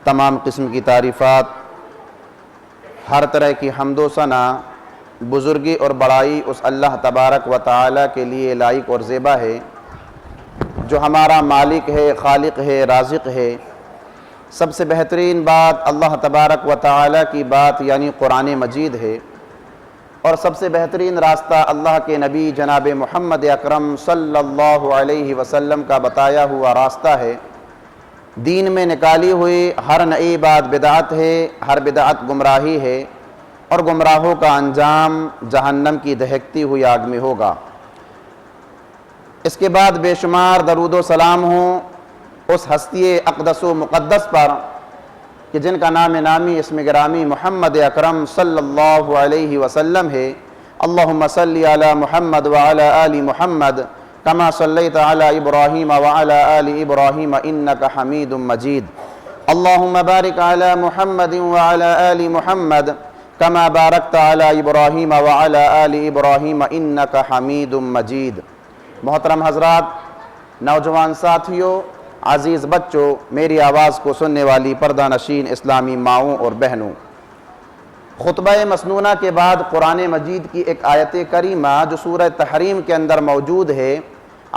تمام قسم کی تعریفات، ہر طرح کی حمد و ثنا، بزرگی اور بڑائی اس اللہ تبارک و تعالی کے لیے لائق اور زیبا ہے جو ہمارا مالک ہے، خالق ہے، رازق ہے۔ سب سے بہترین بات اللہ تبارک و تعالی کی بات یعنی قرآن مجید ہے، اور سب سے بہترین راستہ اللہ کے نبی جناب محمد اکرم صلی اللہ علیہ وسلم کا بتایا ہوا راستہ ہے۔ دین میں نکالی ہوئی ہر نئی بات بدعت ہے، ہر بدعت گمراہی ہے، اور گمراہوں کا انجام جہنم کی دہکتی ہوئی آگ میں ہوگا۔ اس کے بعد بے شمار درود و سلام ہوں اس ہستی اقدس و مقدس پر کہ جن کا نام نامی اسم گرامی محمد اکرم صلی اللہ علیہ وسلم ہے۔ اللہم صلی علی محمد وعلی آل محمد کما صلیت علی ابراہیم وعلی آل ابراہیم انکا حمید مجید۔ اللہم بارک علی محمد وعلی آل محمد کما بارکت علی ابراہیم وعلی آل ابراہیم انکا حمید مجید۔ محترم حضرات، نوجوان ساتھیوں، عزیز بچوں، میری آواز کو سننے والی پردہ نشین اسلامی ماؤں اور بہنوں، خطبہ مسنونہ کے بعد قرآن مجید کی ایک آیت کریمہ جو سورہ تحریم کے اندر موجود ہے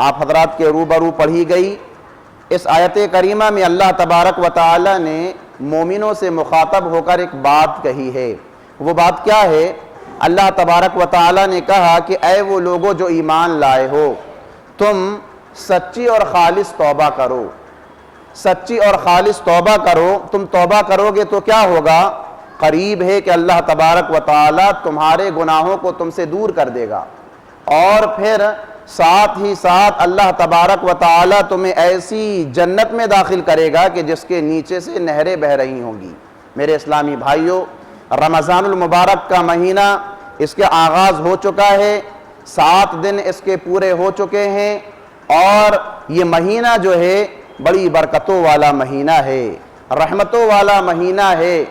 آپ حضرات کے روبرو پڑھی گئی۔ اس آیت کریمہ میں اللہ تبارک و تعالی نے مومنوں سے مخاطب ہو کر ایک بات کہی ہے۔ وہ بات کیا ہے؟ اللہ تبارک و تعالی نے کہا کہ اے وہ لوگوں جو ایمان لائے ہو، تم سچی اور خالص توبہ کرو، سچی اور خالص توبہ کرو۔ تم توبہ کرو گے تو کیا ہوگا؟ قریب ہے کہ اللہ تبارک و تعالی تمہارے گناہوں کو تم سے دور کر دے گا، اور پھر ساتھ ہی ساتھ اللہ تبارک و تعالی تمہیں ایسی جنت میں داخل کرے گا کہ جس کے نیچے سے نہریں بہہ رہی ہوں گی۔ میرے اسلامی بھائیوں، رمضان المبارک کا مہینہ اس کے آغاز ہو چکا ہے، 7 دن اس کے پورے ہو چکے ہیں، اور یہ مہینہ جو ہے بڑی برکتوں والا مہینہ ہے، رحمتوں والا مہینہ ہے،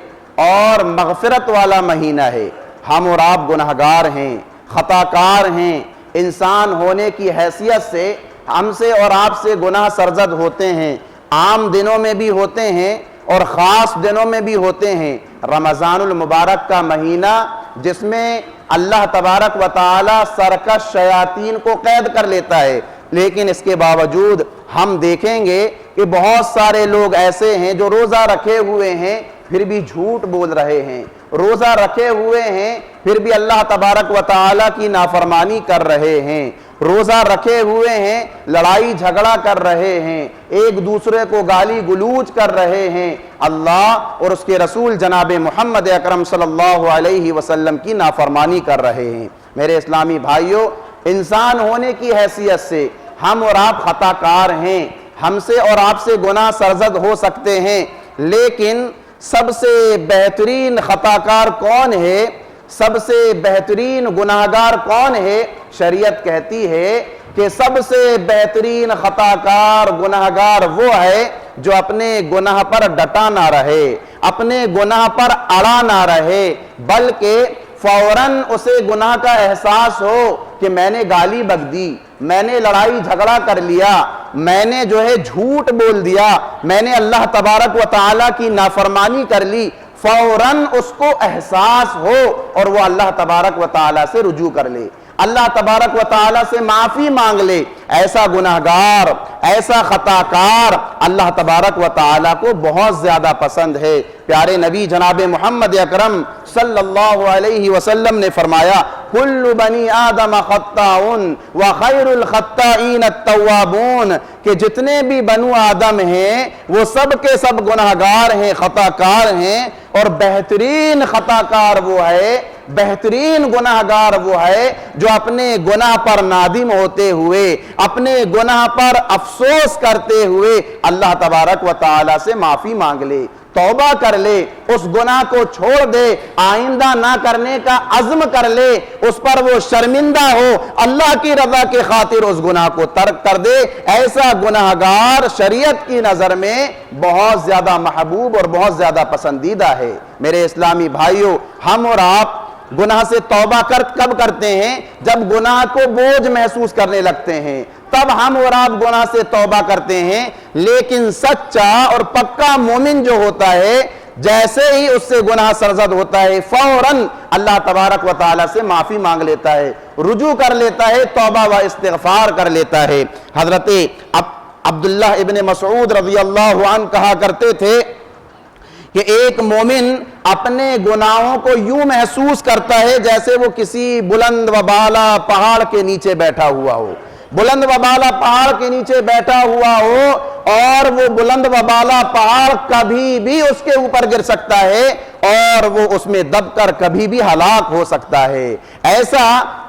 اور مغفرت والا مہینہ ہے۔ ہم اور آپ گناہگار ہیں، خطا کار ہیں، انسان ہونے کی حیثیت سے ہم سے اور آپ سے گناہ سرزد ہوتے ہیں، عام دنوں میں بھی ہوتے ہیں اور خاص دنوں میں بھی ہوتے ہیں۔ رمضان المبارک کا مہینہ جس میں اللہ تبارک و تعالی سرکش شیاطین کو قید کر لیتا ہے، لیکن اس کے باوجود ہم دیکھیں گے کہ بہت سارے لوگ ایسے ہیں جو روزہ رکھے ہوئے ہیں پھر بھی جھوٹ بول رہے ہیں، روزہ رکھے ہوئے ہیں پھر بھی اللہ تبارک و تعالی کی نافرمانی کر رہے ہیں، روزہ رکھے ہوئے ہیں لڑائی جھگڑا کر رہے ہیں، ایک دوسرے کو گالی گلوچ کر رہے ہیں، اللہ اور اس کے رسول جناب محمد اکرم صلی اللہ علیہ وسلم کی نافرمانی کر رہے ہیں۔ میرے اسلامی بھائیوں، انسان ہونے کی حیثیت سے ہم اور آپ خطا کار ہیں، ہم سے اور آپ سے گناہ سرزد ہو سکتے ہیں، لیکن سب سے بہترین خطا کار کون ہے؟ سب سے بہترین گناہگار کون ہے؟ شریعت کہتی ہے کہ سب سے بہترین خطا کار گناہگار وہ ہے جو اپنے گناہ پر ڈٹا نہ رہے، اپنے گناہ پر اڑا نہ رہے، بلکہ فوراً اسے گناہ کا احساس ہو کہ میں نے گالی بک دی، میں نے لڑائی جھگڑا کر لیا، میں نے جو ہے جھوٹ بول دیا، میں نے اللہ تبارک و تعالی کی نافرمانی کر لی، فوراً اس کو احساس ہو اور وہ اللہ تبارک و تعالی سے رجوع کر لے، اللہ تبارک و تعالی سے معافی مانگ لے۔ ایسا گناہگار، ایسا خطا کار اللہ تبارک و تعالی کو بہت زیادہ پسند ہے۔ پیارے نبی جناب محمد اکرم صلی اللہ علیہ وسلم نے فرمایا، کل بنی آدم خطاؤن وخیر الخطائین التوابون، کہ جتنے بھی بنو آدم ہیں وہ سب کے سب گناہگار ہیں، خطا کار ہیں، اور بہترین خطا کار وہ ہے، بہترین گناہگار وہ ہے جو اپنے گناہ پر نادم ہوتے ہوئے، اپنے گناہ پر افسوس کرتے ہوئے اللہ تبارک و تعالی سے معافی مانگ لے، توبہ کر لے، اس گناہ کو چھوڑ دے، آئندہ نہ کرنے کا عزم کر لے، اس پر وہ شرمندہ ہو، اللہ کی رضا کے خاطر اس گناہ کو ترک کر دے۔ ایسا گناہگار شریعت کی نظر میں بہت زیادہ محبوب اور بہت زیادہ پسندیدہ ہے۔ میرے اسلامی بھائیوں، ہم اور آپ گناہ سے توبہ کب کرتے ہیں؟ جب گناہ کو بوجھ محسوس کرنے لگتے ہیں، تب ہم اور آپ گناہ سے توبہ کرتے ہیں. لیکن سچا اور پکا مومن جو ہوتا ہے جیسے ہی اس سے گناہ سرزد ہوتا ہے فوراً اللہ تبارک و تعالی سے معافی مانگ لیتا ہے, رجوع کر لیتا ہے, توبہ و استغفار کر لیتا ہے. حضرت عبداللہ ابن مسعود رضی اللہ عنہ کہا کرتے تھے کہ ایک مومن اپنے گناہوں کو یوں محسوس کرتا ہے جیسے وہ کسی بلند و بالا پہاڑ کے نیچے بیٹھا ہوا ہو, بلند و بالا پہاڑ کے نیچے بیٹھا ہوا ہو, اور وہ بلند و بالا پہاڑ کبھی بھی اس کے اوپر گر سکتا ہے اور وہ اس میں دب کر کبھی بھی ہلاک ہو سکتا ہے. ایسا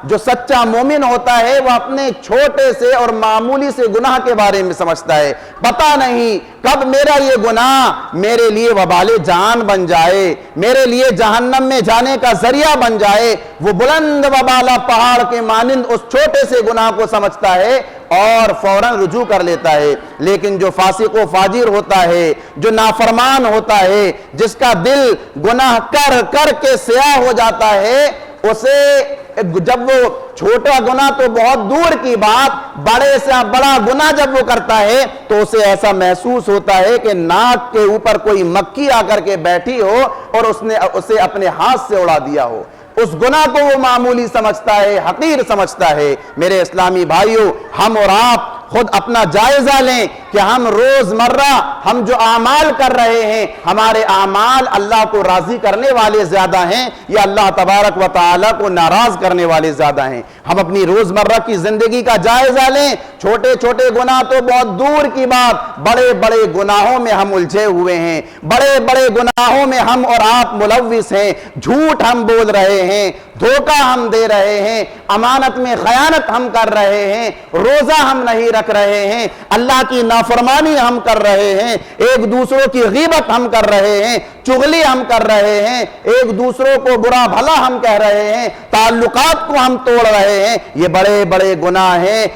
جو سچا مومن ہوتا ہے وہ اپنے چھوٹے سے اور معمولی سے گناہ کے بارے میں سمجھتا ہے, پتہ نہیں کب میرا یہ گناہ میرے لیے وبال جان بن جائے, میرے لیے جہنم میں جانے کا ذریعہ بن جائے. وہ بلند و بالا پہاڑ کے مانند اس چھوٹے سے گناہ کو سمجھتا ہے اور فوراً رجوع کر لیتا ہے. لیکن جو فاسق و فاجر ہوتا ہے, جو نافرمان ہوتا ہے, جس کا دل گناہ کر کر کے سیاہ ہو جاتا ہے, اسے جب وہ چھوٹا گناہ تو بہت دور کی بات, بڑے سے بڑا گناہ جب وہ کرتا ہے تو اسے ایسا محسوس ہوتا ہے کہ ناک کے اوپر کوئی مکھی آ کر کے بیٹھی ہو اور اس نے اسے اپنے ہاتھ سے اڑا دیا ہو. اس گناہ کو وہ معمولی سمجھتا ہے, حقیر سمجھتا ہے. میرے اسلامی بھائیوں, ہم اور آپ خود اپنا جائزہ لیں کہ ہم روزمرہ ہم جو اعمال کر رہے ہیں, ہمارے اعمال اللہ کو راضی کرنے والے زیادہ ہیں یا اللہ تبارک و تعالیٰ کو ناراض کرنے والے زیادہ ہیں. ہم اپنی روزمرہ کی زندگی کا جائزہ لیں. چھوٹے چھوٹے گناہ تو بہت دور کی بات, بڑے بڑے گناہوں میں ہم الجھے ہوئے ہیں, بڑے بڑے گناہوں میں ہم اور آپ ملوث ہیں. جھوٹ ہم بول رہے ہیں, دھوکہ ہم دے رہے ہیں, امانت میں خیانت ہم کر رہے ہیں, روزہ ہم نہیں رکھ رہے ہیں, اللہ کی نافرمانی ہم کر رہے ہیں, ایک دوسروں کی غیبت ہم کر رہے ہیں, چغلی ہم کر رہے ہیں, ایک دوسروں کو برا بھلا ہم کہہ رہے ہیں, تعلقات کو ہم توڑ رہے ہیں. یہ بڑے بڑے گناہ ہیں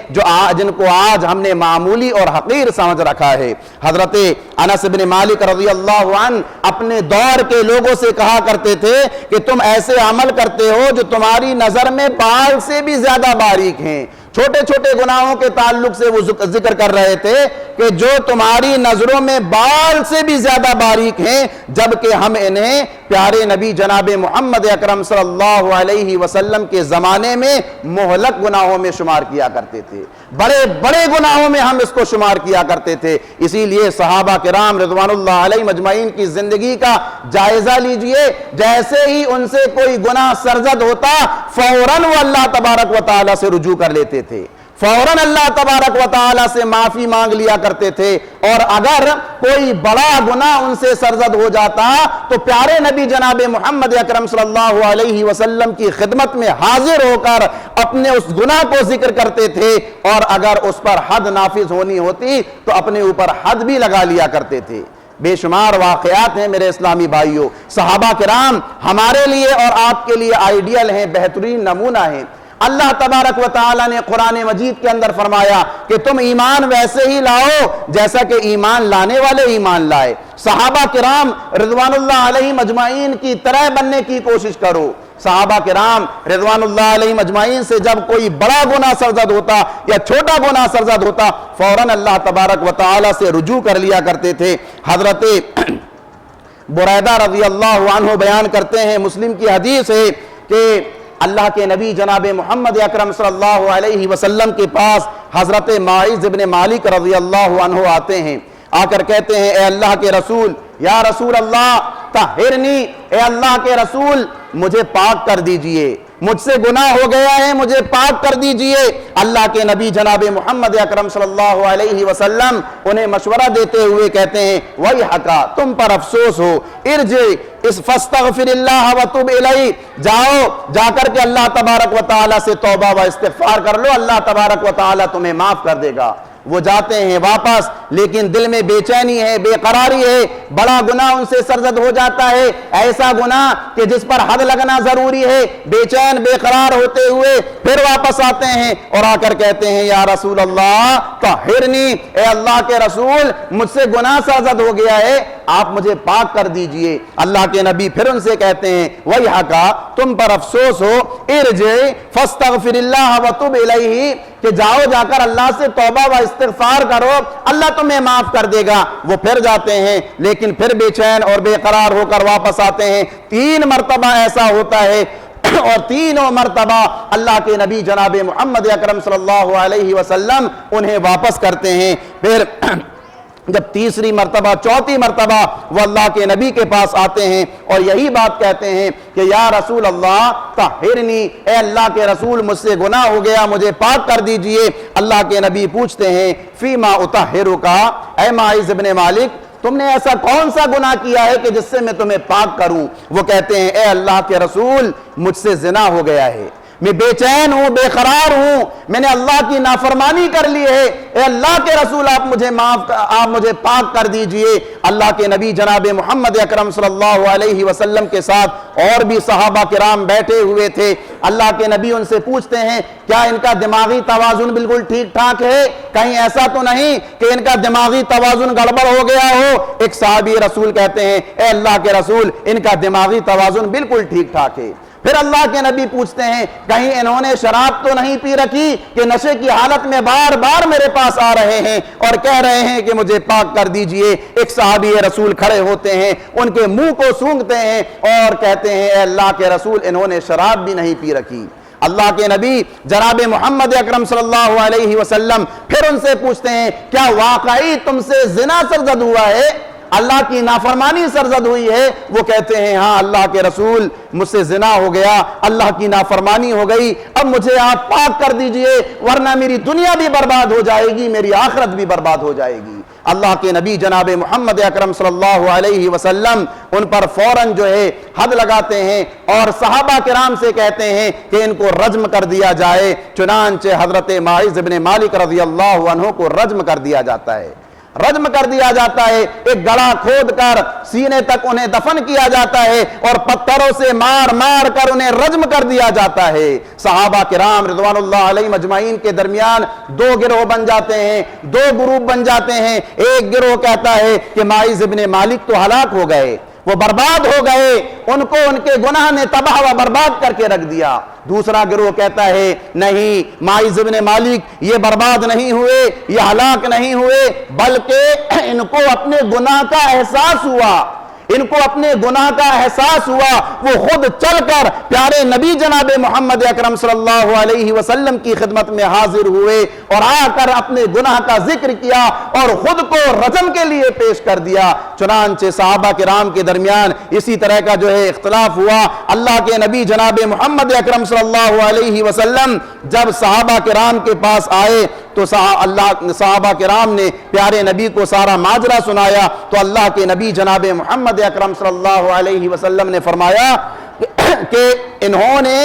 جن کو آج ہم نے معمولی اور حقیر سمجھ رکھا ہے. حضرت انس بن مالک رضی اللہ عنہ اپنے دور کے لوگوں سے کہا کرتے تھے کہ تم ایسے عمل کرتے ہو جو تمہاری نظر میں بال سے بھی زیادہ باریک ہیں. چھوٹے چھوٹے گناہوں کے تعلق سے وہ ذکر کر رہے تھے کہ جو تمہاری نظروں میں بال سے بھی زیادہ باریک ہیں, جبکہ ہم انہیں پیارے نبی جناب محمد اکرم صلی اللہ علیہ وسلم کے زمانے میں مہلک گناہوں میں شمار کیا کرتے تھے. بڑے بڑے گناہوں میں ہم اس کو شمار کیا کرتے تھے. اسی لیے صحابہ کرام رضوان اللہ علیہ مجمعین کی زندگی کا جائزہ لیجئے. جیسے ہی ان سے کوئی گناہ سرزد ہوتا فوراً وہ اللہ تبارک و تعالیٰ سے رجوع کر لیتے تھے, فوراً اللہ تبارک و تعالیٰ سے معافی مانگ لیا کرتے تھے. اور اگر کوئی بڑا گناہ ان سے سرزد ہو جاتا تو پیارے نبی جناب محمد اکرم صلی اللہ علیہ وسلم کی خدمت میں حاضر ہو کر اپنے اس گناہ کو ذکر کرتے تھے, اور اگر اس پر حد نافذ ہونی ہوتی تو اپنے اوپر حد بھی لگا لیا کرتے تھے. بے شمار واقعات ہیں میرے اسلامی بھائیوں. صحابہ کرام ہمارے لیے اور آپ کے لیے آئیڈیل ہیں, بہترین نمونہ ہیں. اللہ تبارک و تعالیٰ نے قرآن مجید کے اندر فرمایا کہ تم ایمان ویسے ہی لاؤ جیسا کہ ایمان لانے والے ایمان لائے. صحابہ کرام رضوان اللہ علیہ مجمعین کی طرح بننے کی کوشش کرو. صحابہ کرام رضوان اللہ علیہ مجمعین سے جب کوئی بڑا گناہ سرزد ہوتا یا چھوٹا گناہ سرزد ہوتا فوراً اللہ تبارک و تعالیٰ سے رجوع کر لیا کرتے تھے. حضرت بریدہ رضی اللہ عنہ بیان کرتے ہیں, مسلم کی حدیث ہے کہ اللہ کے نبی جناب محمد اکرم صلی اللہ علیہ وسلم کے پاس حضرت معاذ بن مالک رضی اللہ عنہ آتے ہیں. آ کر کہتے ہیں اے اللہ کے رسول, یا رسول اللہ طہرنی, اے اللہ کے رسول مجھے پاک کر دیجئے, مجھ سے گناہ ہو گیا ہے, مجھے پاک کر دیجئے. اللہ کے نبی جناب محمد اکرم صلی اللہ علیہ وسلم انہیں مشورہ دیتے ہوئے کہتے ہیں وَيْحَكَ, تم پر افسوس ہو, ارجع فاستغفر اللہ وتب الیہ, جاؤ جا کر کے اللہ تبارک و تعالیٰ سے توبہ و استغفار کر لو, اللہ تبارک و تعالیٰ تمہیں معاف کر دے گا. وہ جاتے ہیں واپس, لیکن دل میں بے چینی ہے, بے قراری ہے. بڑا گناہ ان سے سرزد ہو جاتا ہے, ایسا گناہ کہ جس پر حد لگنا ضروری ہے. بے چین بے قرار ہوتے ہوئے پھر واپس آتے ہیں اور آ کر کہتے ہیں یا رسول اللہ طہرنی, اے اللہ کے رسول مجھ سے گناہ سرزد ہو گیا ہے, آپ مجھے پاک کر دیجئے۔ اللہ کے نبی پھر ان سے کہتے ہیں وَيْحَكَ، تم پر افسوس ہو، ارجع فاستغفر اللہ وتب الیہ، کہ جاؤ جا کر اللہ سے توبہ و استغفار کرو، اللہ تمہیں معاف کر دے گا۔ وہ پھر جاتے ہیں لیکن پھر بے چین اور بے قرار ہو کر واپس آتے ہیں۔ 3 مرتبہ ایسا ہوتا ہے اور تینوں مرتبہ اللہ کے نبی جناب محمد اکرم صلی اللہ علیہ وسلم انہیں واپس کرتے ہیں۔ پھر جب تیسری مرتبہ چوتھی مرتبہ وہ اللہ کے نبی کے پاس آتے ہیں اور یہی بات کہتے ہیں کہ یا رسول اللہ طہرنی، اے اللہ کے رسول مجھ سے گناہ ہو گیا، مجھے پاک کر دیجئے۔ اللہ کے نبی پوچھتے ہیں فیما اطہرک، اے معاذ ابن مالک تم نے ایسا کون سا گناہ کیا ہے کہ جس سے میں تمہیں پاک کروں؟ وہ کہتے ہیں اے اللہ کے رسول مجھ سے زنا ہو گیا ہے، میں بے چین ہوں، بے قرار ہوں، میں نے اللہ کی نافرمانی کر لی ہے، اے اللہ کے رسول آپ مجھے پاک کر دیجئے۔ اللہ کے نبی جناب محمد اکرم صلی اللہ علیہ وسلم کے ساتھ اور بھی صحابہ کرام بیٹھے ہوئے تھے۔ اللہ کے نبی ان سے پوچھتے ہیں کیا ان کا دماغی توازن بالکل ٹھیک ٹھاک ہے؟ کہیں ایسا تو نہیں کہ ان کا دماغی توازن گڑبڑ ہو گیا ہو؟ ایک صحابی رسول کہتے ہیں اے اللہ کے رسول ان کا دماغی توازن بالکل ٹھیک ٹھاک ہے۔ پھر اللہ کے نبی پوچھتے ہیں کہیں انہوں نے شراب تو نہیں پی رکھی کہ نشے کی حالت میں بار بار میرے پاس آ رہے ہیں اور کہہ رہے ہیں کہ مجھے پاک کر دیجئے؟ ایک صحابی رسول کھڑے ہوتے ہیں، ان کے منہ کو سونگھتے ہیں اور کہتے ہیں اے اللہ کے رسول انہوں نے شراب بھی نہیں پی رکھی۔ اللہ کے نبی جناب محمد اکرم صلی اللہ علیہ وسلم پھر ان سے پوچھتے ہیں کیا واقعی تم سے زنا سرزد ہوا ہے، اللہ کی نافرمانی سرزد ہوئی ہے؟ وہ کہتے ہیں ہاں اللہ کے رسول مجھ سے زنا ہو گیا، اللہ کی نافرمانی ہو گئی، اب مجھے آپ پاک کر دیجئے ورنہ میری دنیا بھی برباد ہو جائے گی، میری آخرت بھی برباد ہو جائے گی۔ اللہ کے نبی جناب محمد اکرم صلی اللہ علیہ وسلم ان پر فوراً جو ہے حد لگاتے ہیں اور صحابہ کرام سے کہتے ہیں کہ ان کو رجم کر دیا جائے۔ چنانچہ حضرت معاذ بن مالک رضی اللہ عنہ کو رجم کر دیا جاتا ہے، رجم کر دیا جاتا ہے، ایک گڑھا کھود کر سینے تک انہیں دفن کیا جاتا ہے اور پتھروں سے مار مار کر انہیں رجم کر دیا جاتا ہے۔ صحابہ کرام رضوان اللہ علیہم اجمعین کے درمیان 2 گروہ بن جاتے ہیں، 2 گروپ بن جاتے ہیں۔ ایک گروہ کہتا ہے کہ معاذ ابن مالک تو ہلاک ہو گئے، وہ برباد ہو گئے، ان کو ان کے گناہ نے تباہ و برباد کر کے رکھ دیا۔ دوسرا گروہ کہتا ہے نہیں، معاذ ابن مالک یہ برباد نہیں ہوئے، یہ ہلاک نہیں ہوئے، بلکہ ان کو اپنے گناہ کا احساس ہوا، ان کو اپنے گناہ کا احساس ہوا، وہ خود چل کر پیارے نبی جناب محمد اکرم صلی اللہ علیہ وسلم کی خدمت میں حاضر ہوئے اور آ کر اپنے گناہ کا ذکر کیا اور خود کو رجم کے لیے پیش کر دیا۔ چنانچہ صحابہ کرام کے درمیان اسی طرح کا جو ہے اختلاف ہوا۔ اللہ کے نبی جناب محمد اکرم صلی اللہ علیہ وسلم جب صحابہ کرام کے پاس آئے تو صحابہ کرام نے پیارے نبی کو سارا ماجرا سنایا تو اللہ کے نبی جناب محمد اکرم صلی اللہ علیہ وسلم نے فرمایا کہ انہوں نے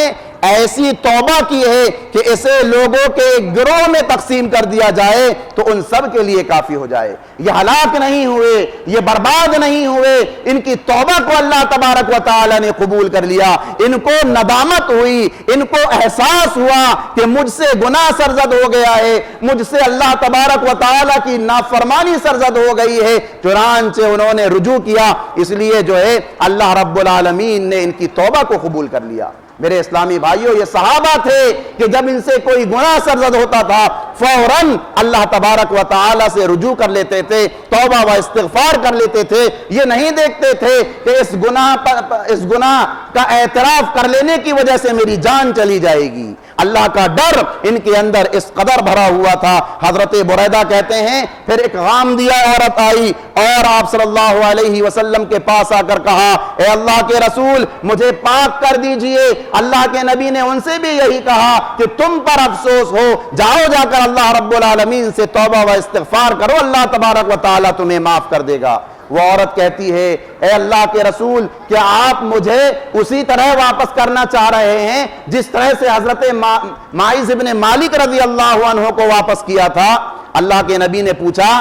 ایسی توبہ کی ہے کہ اسے لوگوں کے گروہ میں تقسیم کر دیا جائے تو ان سب کے لیے کافی ہو جائے۔ یہ ہلاک نہیں ہوئے، یہ برباد نہیں ہوئے، ان کی توبہ کو اللہ تبارک و تعالی نے قبول کر لیا، ان کو ندامت ہوئی، ان کو احساس ہوا کہ مجھ سے گناہ سرزد ہو گیا ہے، مجھ سے اللہ تبارک و تعالی کی نافرمانی سرزد ہو گئی ہے، چنانچہ انہوں نے رجوع کیا، اس لیے جو ہے اللہ رب العالمین نے ان کی توبہ کو قبول کر لیا۔ میرے اسلامی بھائیوں، یہ صحابہ تھے کہ جب ان سے کوئی گناہ سرزد ہوتا تھا فوراً اللہ تبارک و تعالی سے رجوع کر لیتے تھے، توبہ و استغفار کر لیتے تھے۔ یہ نہیں دیکھتے تھے کہ اس گناہ کا اعتراف کر لینے کی وجہ سے میری جان چلی جائے گی۔ اللہ کا ڈر ان کے اندر اس قدر بھرا ہوا تھا۔ حضرت بریدہ کہتے ہیں پھر ایک غامدیہ عورت آئی اور آپ صلی اللہ علیہ وسلم کے پاس آ کر کہا اے اللہ کے رسول مجھے پاک کر دیجئے۔ اللہ کے نبی نے ان سے بھی یہی کہا کہ تم پر افسوس ہو، جاؤ جا کر اللہ رب العالمین سے توبہ و استغفار کرو، اللہ تبارک و تعالی تمہیں معاف کر دے گا۔ وہ عورت کہتی ہے اے اللہ کے رسول کیا آپ مجھے اسی طرح واپس کرنا چاہ رہے ہیں جس طرح سے حضرت معاذ ابن مالک رضی اللہ عنہ کو واپس کیا تھا؟ اللہ کے نبی نے پوچھا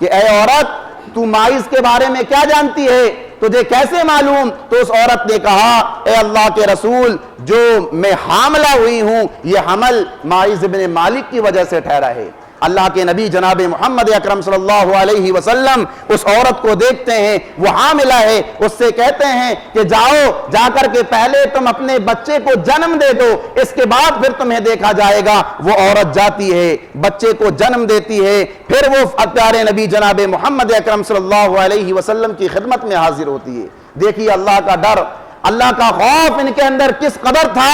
کہ اے عورت تو معاذ کے بارے میں کیا جانتی ہے، تجھے کیسے معلوم؟ تو اس عورت نے کہا اے اللہ کے رسول جو میں حاملہ ہوئی ہوں یہ حمل معاذ ابن مالک کی وجہ سے ٹھہرا ہے، اللہ کے نبی جناب محمد اکرم صلی اللہ علیہ وسلم اس عورت کو دیکھتے ہیں، وہ حاملہ ہے، اس سے کہتے ہیں کہ جاؤ، جا کر کے پہلے تم اپنے بچے کو جنم دے دو، اس کے بعد پھر تمہیں دیکھا جائے گا۔ وہ عورت جاتی ہے، بچے کو جنم دیتی ہے، پھر وہ پیارے نبی جناب محمد اکرم صلی اللہ علیہ وسلم کی خدمت میں حاضر ہوتی ہے۔ دیکھیے اللہ کا ڈر، اللہ کا خوف ان کے اندر کس قدر تھا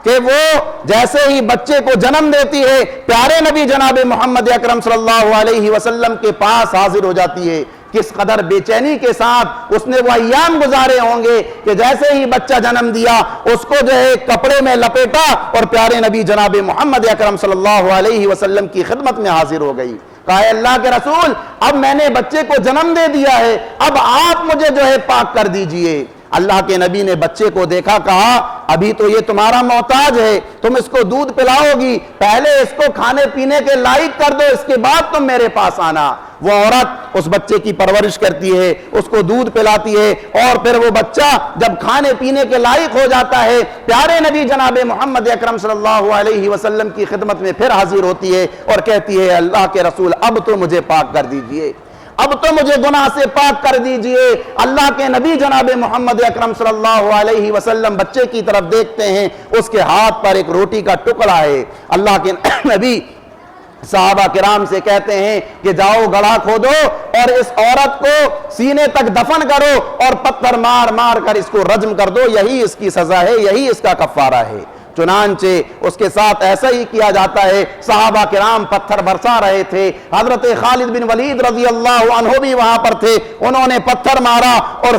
کہ وہ جیسے ہی بچے کو جنم دیتی ہے، پیارے نبی جناب محمد اکرم صلی اللہ علیہ وسلم کے پاس حاضر ہو جاتی ہے۔ کس قدر بے چینی کے ساتھ اس نے وہ ایام گزارے ہوں گے کہ جیسے ہی بچہ جنم دیا اس کو جو ہے کپڑے میں لپیٹا اور پیارے نبی جناب محمد اکرم صلی اللہ علیہ وسلم کی خدمت میں حاضر ہو گئی۔ کہا ہے اللہ کے رسول، اب میں نے بچے کو جنم دے دیا ہے، اب آپ مجھے جو ہے پاک کر دیجئے۔ اللہ کے نبی نے بچے کو دیکھا، کہا ابھی تو یہ تمہارا محتاج ہے، تم اس کو دودھ پلاؤ گی، پہلے اس کو کھانے پینے کے لائق کر دو، اس کے بعد تم میرے پاس آنا۔ وہ عورت اس بچے کی پرورش کرتی ہے، اس کو دودھ پلاتی ہے، اور پھر وہ بچہ جب کھانے پینے کے لائق ہو جاتا ہے، پیارے نبی جناب محمد اکرم صلی اللہ علیہ وسلم کی خدمت میں پھر حاضر ہوتی ہے اور کہتی ہے اللہ کے رسول اب تو مجھے پاک کر دیجئے، اب تو مجھے گناہ سے پاک کر دیجئے۔ اللہ کے نبی جناب محمد اکرم صلی اللہ علیہ وسلم بچے کی طرف دیکھتے ہیں، اس کے ہاتھ پر ایک روٹی کا ٹکڑا ہے۔ اللہ کے نبی صحابہ کرام سے کہتے ہیں کہ جاؤ گڑھا کھودو اور اس عورت کو سینے تک دفن کرو اور پتھر مار مار کر اس کو رجم کر دو، یہی اس کی سزا ہے، یہی اس کا کفارہ ہے۔ چنانچہ اس کے ساتھ ایسا ہی کیا جاتا ہے۔ صحابہ کرام پتھر برسا رہے تھے، حضرت خالد بن ولید رضی اللہ عنہ بھی وہاں پر تھے، انہوں نے پتھر مارا اور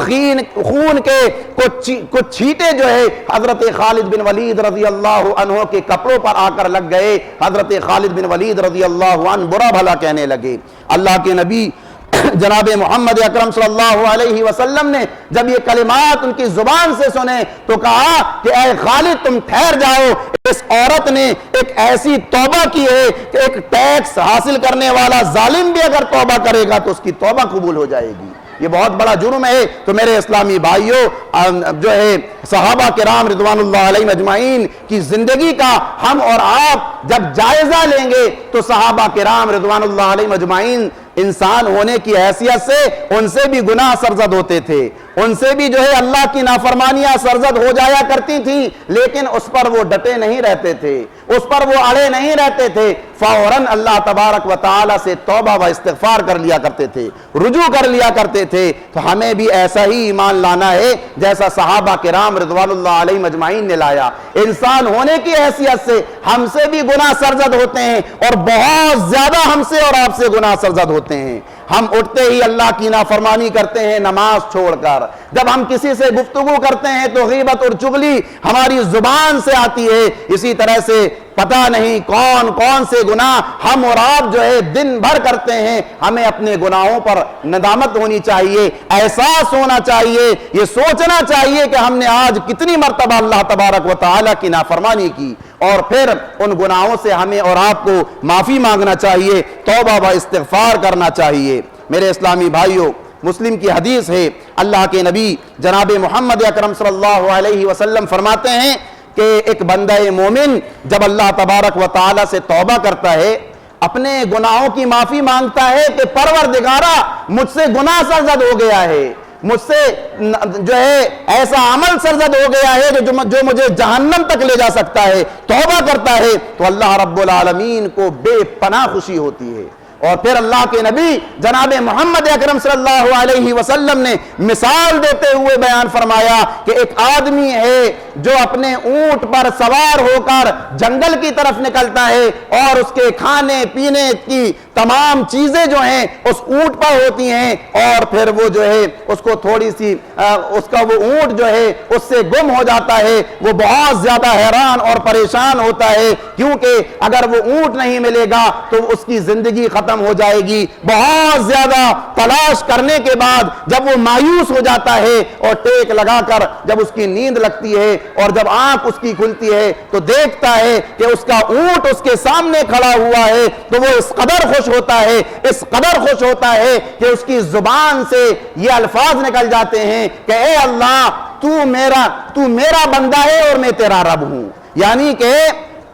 خون کے کچھ چھینٹے جو ہے حضرت خالد بن ولید رضی اللہ عنہ کے کپڑوں پر آ کر لگ گئے۔ حضرت خالد بن ولید رضی اللہ عنہ برا بھلا کہنے لگے۔ اللہ کے نبی جناب محمد اکرم صلی اللہ علیہ وسلم نے جب یہ کلمات ان کی زبان سے سنے تو کہا کہ اے خالد تم ٹھہر جاؤ، اس عورت نے ایک ایسی توبہ کی ہے کہ ایک ٹیکس حاصل کرنے والا ظالم بھی اگر توبہ کرے گا تو اس کی توبہ قبول ہو جائے گی، یہ بہت بڑا جرم ہے۔ تو میرے اسلامی بھائیوں، جو ہے صحابہ کرام رضوان اللہ علیہم اجمعین کی زندگی کا ہم اور آپ جب جائزہ لیں گے تو صحابہ کرام رضوان اللہ علیہم اجمعین انسان ہونے کی حیثیت سے ان سے بھی گناہ سرزد ہوتے تھے، ان سے بھی جو ہے اللہ کی نافرمانیاں سرزد ہو جایا کرتی تھیں، لیکن اس پر وہ ڈٹے نہیں رہتے تھے، اس پر وہ اڑے نہیں رہتے تھے، فوراً اللہ تبارک و تعالی سے توبہ و استغفار کر لیا کرتے تھے، رجوع کر لیا کرتے تھے۔ تو ہمیں بھی ایسا ہی ایمان لانا ہے جیسا صحابہ کرام رضوان اللہ علیہم اجمعین نے لایا۔ انسان ہونے کی حیثیت سے ہم سے بھی گناہ سرزد ہوتے ہیں اور بہت زیادہ ہم سے اور آپ سے گناہ سرزد ہوتے ہیں۔ ہم اٹھتے ہی اللہ کی نافرمانی کرتے ہیں نماز چھوڑ کر، جب ہم کسی سے گفتگو کرتے ہیں تو غیبت اور چغلی ہماری زبان سے آتی ہے۔ اسی طرح سے پتہ نہیں کون کون سے گناہ ہم اور آپ جو ہے دن بھر کرتے ہیں۔ ہمیں اپنے گناہوں پر ندامت ہونی چاہیے، احساس ہونا چاہیے، یہ سوچنا چاہیے کہ ہم نے آج کتنی مرتبہ اللہ تبارک و تعالیٰ کی نافرمانی کی، اور پھر ان گناہوں سے ہمیں اور آپ کو معافی مانگنا چاہیے، توبہ و استغفار کرنا چاہیے۔ میرے اسلامی بھائیوں، مسلم کی حدیث ہے، اللہ کے نبی جناب محمد اکرم صلی اللہ علیہ وسلم فرماتے ہیں کہ ایک بندہ مومن جب اللہ تبارک و تعالی سے توبہ کرتا ہے، اپنے گناہوں کی معافی مانگتا ہے کہ پروردگارا مجھ سے گناہ سرزد ہو گیا ہے، مجھ سے جو ہے ایسا عمل سرزد ہو گیا ہے جو مجھے جہنم تک لے جا سکتا ہے، توبہ کرتا ہے تو اللہ رب العالمین کو بے پناہ خوشی ہوتی ہے۔ اور پھر اللہ کے نبی جناب محمد اکرم صلی اللہ علیہ وسلم نے مثال دیتے ہوئے بیان فرمایا کہ ایک آدمی ہے جو اپنے اونٹ پر سوار ہو کر جنگل کی طرف نکلتا ہے اور اس کے کھانے پینے کی تمام چیزیں جو ہیں اس اونٹ پر ہوتی ہیں، اور پھر وہ جو ہے اس کو تھوڑی سی اس کا وہ اونٹ جو ہے اس سے گم ہو جاتا ہے، وہ بہت زیادہ حیران اور پریشان ہوتا ہے کیونکہ اگر وہ اونٹ نہیں ملے گا تو اس کی زندگی ختم ہو جائے گی۔ بہت زیادہ تلاش کرنے کے بعد جب وہ مایوس ہو جاتا ہے اور ٹیک لگا کر جب اس کی نیند لگتی ہے اور جب آنکھ اس کی کھلتی ہے تو دیکھتا ہے کہ اس کا اونٹ اس کے سامنے کھڑا ہوا ہے، تو وہ اس قدر خوش ہوتا ہے، اس قدر خوش ہوتا ہے کہ اس کی زبان سے یہ الفاظ نکل جاتے ہیں کہ اے اللہ تو میرا بندہ ہے اور میں تیرا رب ہوں، یعنی کہ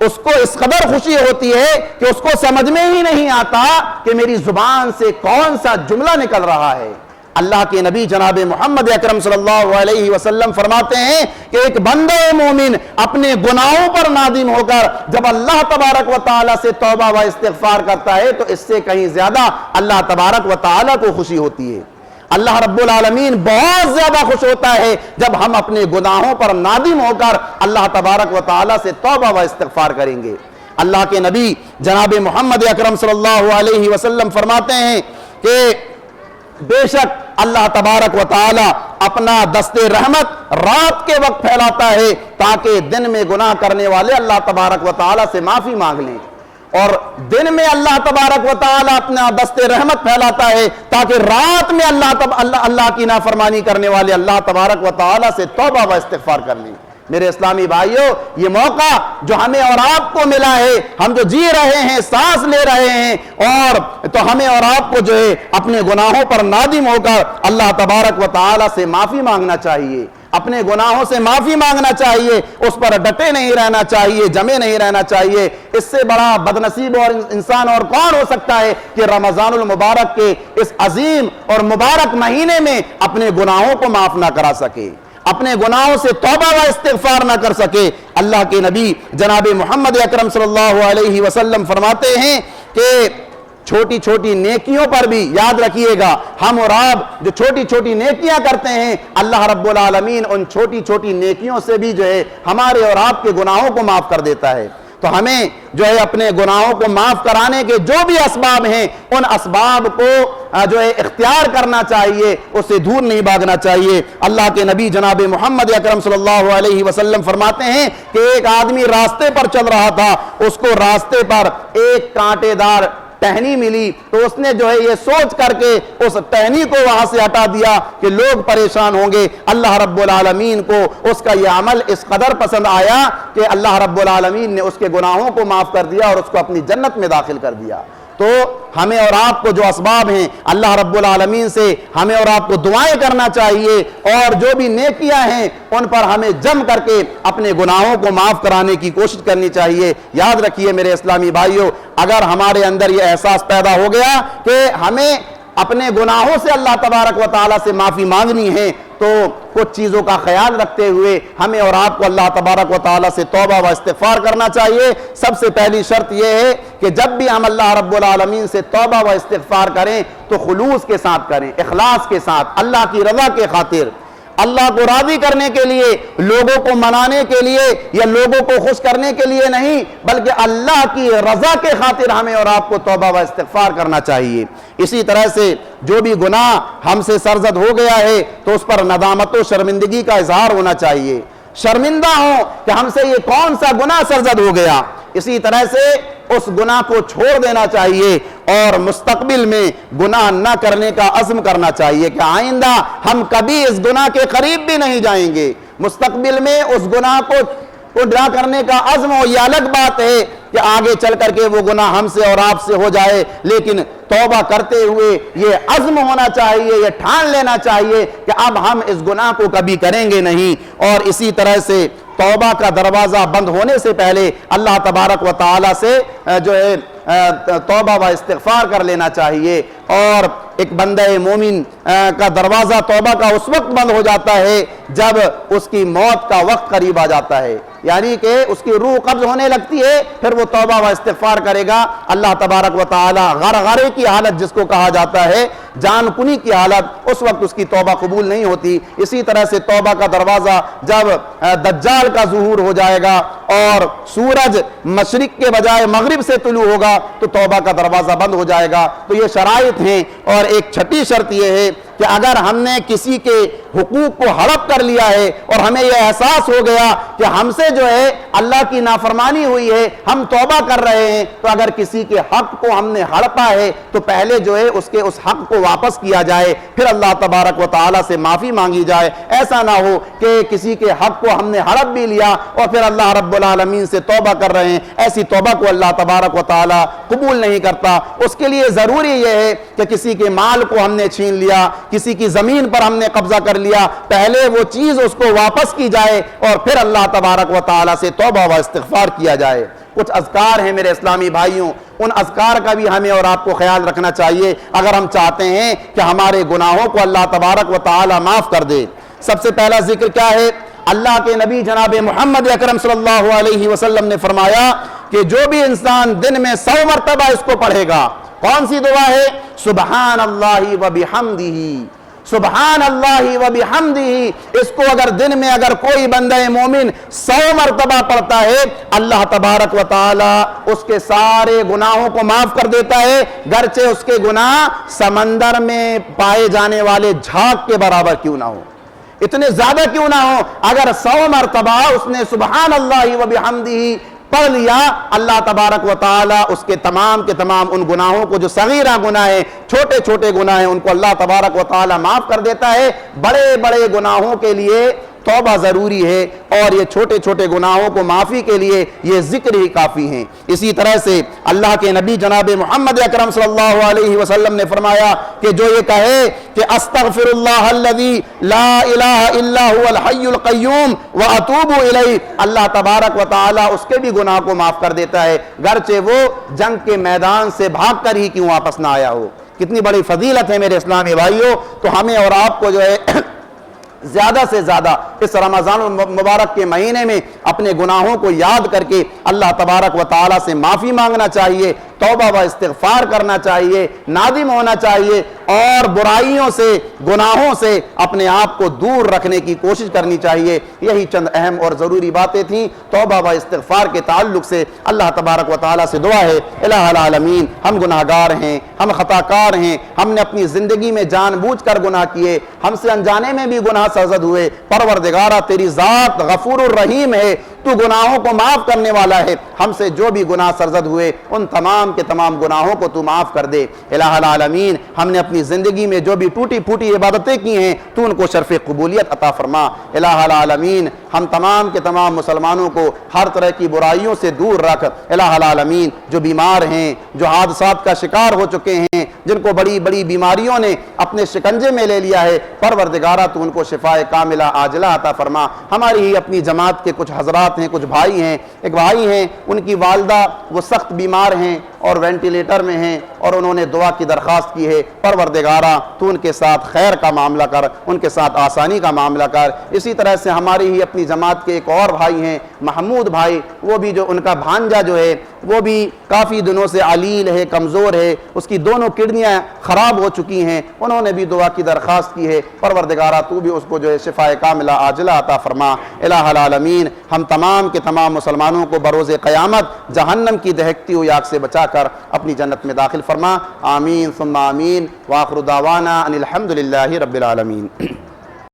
اس کو اس قدر خوشی ہوتی ہے کہ اس کو سمجھ میں ہی نہیں آتا کہ میری زبان سے کون سا جملہ نکل رہا ہے۔ اللہ کے نبی جناب محمد اکرم صلی اللہ علیہ وسلم فرماتے ہیں کہ ایک بندہ مومن اپنے گناہوں پر نادم ہو کر جب اللہ تبارک و تعالیٰ سے توبہ و استغفار کرتا ہے تو اس سے کہیں زیادہ اللہ تبارک و تعالیٰ کو خوشی ہوتی ہے۔ اللہ رب العالمین بہت زیادہ خوش ہوتا ہے جب ہم اپنے گناہوں پر نادم ہو کر اللہ تبارک و تعالیٰ سے توبہ و استغفار کریں گے۔ اللہ کے نبی جناب محمد اکرم صلی اللہ علیہ وسلم فرماتے ہیں کہ بے شک اللہ تبارک و تعالی اپنا دست رحمت رات کے وقت پھیلاتا ہے تاکہ دن میں گناہ کرنے والے اللہ تبارک و تعالی سے معافی مانگ لیں، اور دن میں اللہ تبارک و تعالی اپنا دست رحمت پھیلاتا ہے تاکہ رات میں اللہ کی نافرمانی کرنے والے اللہ تبارک و تعالی سے توبہ و استغفار کر لیں۔ میرے اسلامی بھائیوں، یہ موقع جو ہمیں اور آپ کو ملا ہے، ہم جو جی رہے ہیں، سانس لے رہے ہیں، اور تو ہمیں اور آپ کو جو ہے اپنے گناہوں پر نادم ہو کر اللہ تبارک و تعالی سے معافی مانگنا چاہیے، اپنے گناہوں سے معافی مانگنا چاہیے، اس پر ڈٹے نہیں رہنا چاہیے، جمے نہیں رہنا چاہیے۔ اس سے بڑا بدنصیب اور انسان اور کون ہو سکتا ہے کہ رمضان المبارک کے اس عظیم اور مبارک مہینے میں اپنے گناہوں کو معاف نہ کرا سکے، اپنے گناہوں سے توبہ و استغفار نہ کر سکے۔ اللہ کے نبی جناب محمد اکرم صلی اللہ علیہ وسلم فرماتے ہیں کہ چھوٹی چھوٹی نیکیوں پر بھی یاد رکھیے گا، ہم اور آپ جو چھوٹی چھوٹی نیکیاں کرتے ہیں، اللہ رب العالمین ان چھوٹی چھوٹی نیکیوں سے بھی جو ہے ہمارے اور آپ کے گناہوں کو معاف کر دیتا ہے۔ تو ہمیں جو ہے اپنے گناہوں کو معاف کرانے کے جو بھی اسباب ہیں، ان اسباب کو جو ہے اختیار کرنا چاہیے، اس سے دور نہیں بھاگنا چاہیے۔ اللہ کے نبی جناب محمد اکرم صلی اللہ علیہ وسلم فرماتے ہیں کہ ایک آدمی راستے پر چل رہا تھا، اس کو راستے پر ایک کانٹے دار ٹہنی ملی، تو اس نے جو ہے یہ سوچ کر کے اس ٹہنی کو وہاں سے ہٹا دیا کہ لوگ پریشان ہوں گے۔ اللہ رب العالمین کو اس کا یہ عمل اس قدر پسند آیا کہ اللہ رب العالمین نے اس کے گناہوں کو معاف کر دیا اور اس کو اپنی جنت میں داخل کر دیا۔ تو ہمیں اور آپ کو جو اسباب ہیں، اللہ رب العالمین سے ہمیں اور آپ کو دعائیں کرنا چاہیے، اور جو بھی نیکیاں ہیں ان پر ہمیں جم کر کے اپنے گناہوں کو معاف کرانے کی کوشش کرنی چاہیے۔ یاد رکھیے میرے اسلامی بھائیوں، اگر ہمارے اندر یہ احساس پیدا ہو گیا کہ ہمیں اپنے گناہوں سے اللہ تبارک و تعالیٰ سے معافی مانگنی ہے، تو کچھ چیزوں کا خیال رکھتے ہوئے ہمیں اور آپ کو اللہ تبارک و تعالیٰ سے توبہ و استغفار کرنا چاہیے۔ سب سے پہلی شرط یہ ہے کہ جب بھی ہم اللہ رب العالمین سے توبہ و استغفار کریں تو خلوص کے ساتھ کریں، اخلاص کے ساتھ، اللہ کی رضا کے خاطر، اللہ کو راضی کرنے کے لیے، لوگوں کو منانے کے لیے یا لوگوں کو خوش کرنے کے لیے نہیں، بلکہ اللہ کی رضا کے خاطر ہمیں اور آپ کو توبہ و استغفار کرنا چاہیے۔ اسی طرح سے جو بھی گناہ ہم سے سرزد ہو گیا ہے تو اس پر ندامت و شرمندگی کا اظہار ہونا چاہیے، شرمندہ ہوں کہ ہم سے یہ کون سا گناہ سرزد ہو گیا۔ اسی طرح سے اس گناہ کو چھوڑ دینا چاہیے اور مستقبل میں گناہ نہ کرنے کا عزم کرنا چاہیے کہ آئندہ ہم کبھی اس گناہ کے قریب بھی نہیں جائیں گے۔ مستقبل میں اس گناہ کو نہ کرنے کا عزم ہو، یہ الگ بات ہے کہ آگے چل کر کے وہ گناہ ہم سے اور آپ سے ہو جائے، لیکن توبہ کرتے ہوئے یہ عزم ہونا چاہیے، یہ ٹھان لینا چاہیے کہ اب ہم اس گناہ کو کبھی کریں گے نہیں۔ اور اسی طرح سے توبہ کا دروازہ بند ہونے سے پہلے اللہ تبارک و تعالیٰ سے جو ہے توبہ و استغفار کر لینا چاہیے۔ اور ایک بندہ مومن کا دروازہ توبہ کا اس وقت بند ہو جاتا ہے جب اس کی موت کا وقت قریب آ جاتا ہے، یعنی کہ اس کی روح قبض ہونے لگتی ہے، پھر وہ توبہ و استغفار کرے گا۔ اللہ تبارک و تعالی غرغرے کی حالت جس کو کہا جاتا ہے، جان کنی کی حالت، اس وقت اس کی توبہ قبول نہیں ہوتی۔ اسی طرح سے توبہ کا دروازہ جب دجال کا ظہور ہو جائے گا اور سورج مشرق کے بجائے مغرب سے طلوع ہوگا تو توبہ کا دروازہ بند ہو جائے گا۔ تو یہ شرائط ہیں۔ اور ایک چھٹی شرط یہ ہے کہ اگر ہم نے کسی کے حقوق کو ہڑپ کر لیا ہے اور ہمیں یہ احساس ہو گیا کہ ہم سے جو ہے اللہ کی نافرمانی ہوئی ہے، ہم توبہ کر رہے ہیں، تو اگر کسی کے حق کو ہم نے ہڑپا ہے تو پہلے جو ہے اس کے اس حق کو واپس کیا جائے، پھر اللہ تبارک و تعالیٰ سے معافی مانگی جائے۔ ایسا نہ ہو کہ کسی کے حق کو ہم نے ہڑپ بھی لیا اور پھر اللہ رب العالمین سے توبہ کر رہے ہیں، ایسی توبہ کو اللہ تبارک و تعالیٰ قبول نہیں کرتا۔ اس کے لیے ضروری یہ ہے کہ کسی کے مال کو ہم نے چھین لیا، کسی کی زمین پر ہم نے قبضہ کر لیا، پہلے وہ چیز اس کو واپس کی جائے اور پھر اللہ تبارک و تعالیٰ سے توبہ و استغفار کیا جائے۔ کچھ اذکار ہیں میرے اسلامی بھائیوں، ان اذکار کا بھی ہمیں اور آپ کو خیال رکھنا چاہیے اگر ہم چاہتے ہیں کہ ہمارے گناہوں کو اللہ تبارک و تعالی معاف کر دے۔ سب سے پہلا ذکر کیا ہے؟ اللہ کے نبی جناب محمد اکرم صلی اللہ علیہ وسلم نے فرمایا کہ جو بھی انسان دن میں 100 مرتبہ اس کو پڑھے گا، کون سی دعا ہے؟ سبحان اللہ و بحمدہ، سبحان اللہ و بحمدہ، اس کو اگر دن میں اگر کوئی بندہ مومن 100 مرتبہ پڑھتا ہے، اللہ تبارک و تعالی اس کے سارے گناہوں کو معاف کر دیتا ہے، گرچہ اس کے گناہ سمندر میں پائے جانے والے جھاگ کے برابر کیوں نہ ہو، اتنے زیادہ کیوں نہ ہو، اگر 100 مرتبہ اس نے سبحان اللہ و بحمدہ پڑھ لیا، اللہ تبارک و تعالی اس کے تمام ان گناہوں کو، جو صغیرہ گناہ ہیں، چھوٹے چھوٹے گناہ ہیں، ان کو اللہ تبارک و تعالی معاف کر دیتا ہے۔ بڑے بڑے گناہوں کے لیے توبہ ضروری ہے، اور یہ چھوٹے چھوٹے گناہوں کو معافی کے لیے یہ ذکر ہی کافی ہیں۔ اسی طرح سے اللہ کے نبی جناب محمد اکرم صلی اللہ علیہ وسلم نے فرمایا کہ جو یہ کہے کہ استغفر اللہ الذی لا الہ الا هو الحی القیوم واتوب الیہ، اللہ تبارک و تعالی اس کے بھی گناہ کو معاف کر دیتا ہے، گرچہ وہ جنگ کے میدان سے بھاگ کر ہی کیوں واپس نہ آیا ہو۔ کتنی بڑی فضیلت ہے میرے اسلامی بھائیوں۔ تو ہمیں اور آپ کو جو ہے زیادہ سے زیادہ اس رمضان المبارک کے مہینے میں اپنے گناہوں کو یاد کر کے اللہ تبارک و تعالی سے معافی مانگنا چاہیے، توبہ و استغفار کرنا چاہیے، نادم ہونا چاہیے، اور برائیوں سے، گناہوں سے اپنے آپ کو دور رکھنے کی کوشش کرنی چاہیے۔ یہی چند اہم اور ضروری باتیں تھیں توبہ و استغفار کے تعلق سے۔ اللہ تبارک و تعالی سے دعا ہے، الہ العالمین، ہم گناہگار ہیں، ہم خطا کار ہیں، ہم نے اپنی زندگی میں جان بوجھ کر گناہ کیے، ہم سے انجانے میں بھی گناہ سرزد ہوئے۔ پروردگارہ تیری ذات غفور الرحیم ہے، تو گناہوں کو معاف کرنے والا ہے، ہم سے جو بھی گناہ سرزد ہوئے ان تمام کے تمام گناہوں کو تو معاف کر دے۔ الہ العالمین، ہم نے اپنی زندگی میں جو بھی ٹوٹی پھوٹی عبادتیں کی ہیں تو ان کو شرف قبولیت عطا فرما۔ الہ العالمین، ہم تمام کے تمام مسلمانوں کو ہر طرح کی برائیوں سے دور رکھ۔ الہ العالمین، جو بیمار ہیں، جو حادثات کا شکار ہو چکے ہیں، جن کو بڑی بڑی بیماریوں نے اپنے شکنجے میں لے لیا ہے، پروردگارہ تو ان کو شفاء کاملہ عاجلہ عطا فرما۔ ہماری ہی اپنی جماعت کے کچھ حضرات ہیں، کچھ بھائی ہیں، ایک بھائی ہیں ان کی والدہ وہ سخت بیمار ہیں اور وینٹیلیٹر میں ہیں، اور انہوں نے دعا کی درخواست کی ہے، پروردگارہ تو ان کے ساتھ خیر کا معاملہ کر، ان کے ساتھ آسانی کا معاملہ کر۔ اسی طرح سے ہماری ہی اپنی جماعت کے ایک اور بھائی ہیں محمود بھائی، وہ بھی جو ان کا بھانجا جو ہے وہ بھی کافی دنوں سے علیل ہے، کمزور ہے، اس کی دونوں کڈنیاں خراب ہو چکی ہیں، انہوں نے بھی دعا کی درخواست کی ہے، پروردگارہ تو بھی اس کو جو ہے شفاء کاملہ عاجلہ عطا فرما۔ الہ العالمین، ہم تمام کے تمام مسلمانوں کو بروز قیامت جہنم کی دہکتی ہوئی آگ سے بچا کر اپنی جنت میں داخل فرما۔ آمین ثم آمین، وآخر دعوانا ان الحمد للہ رب العالمین۔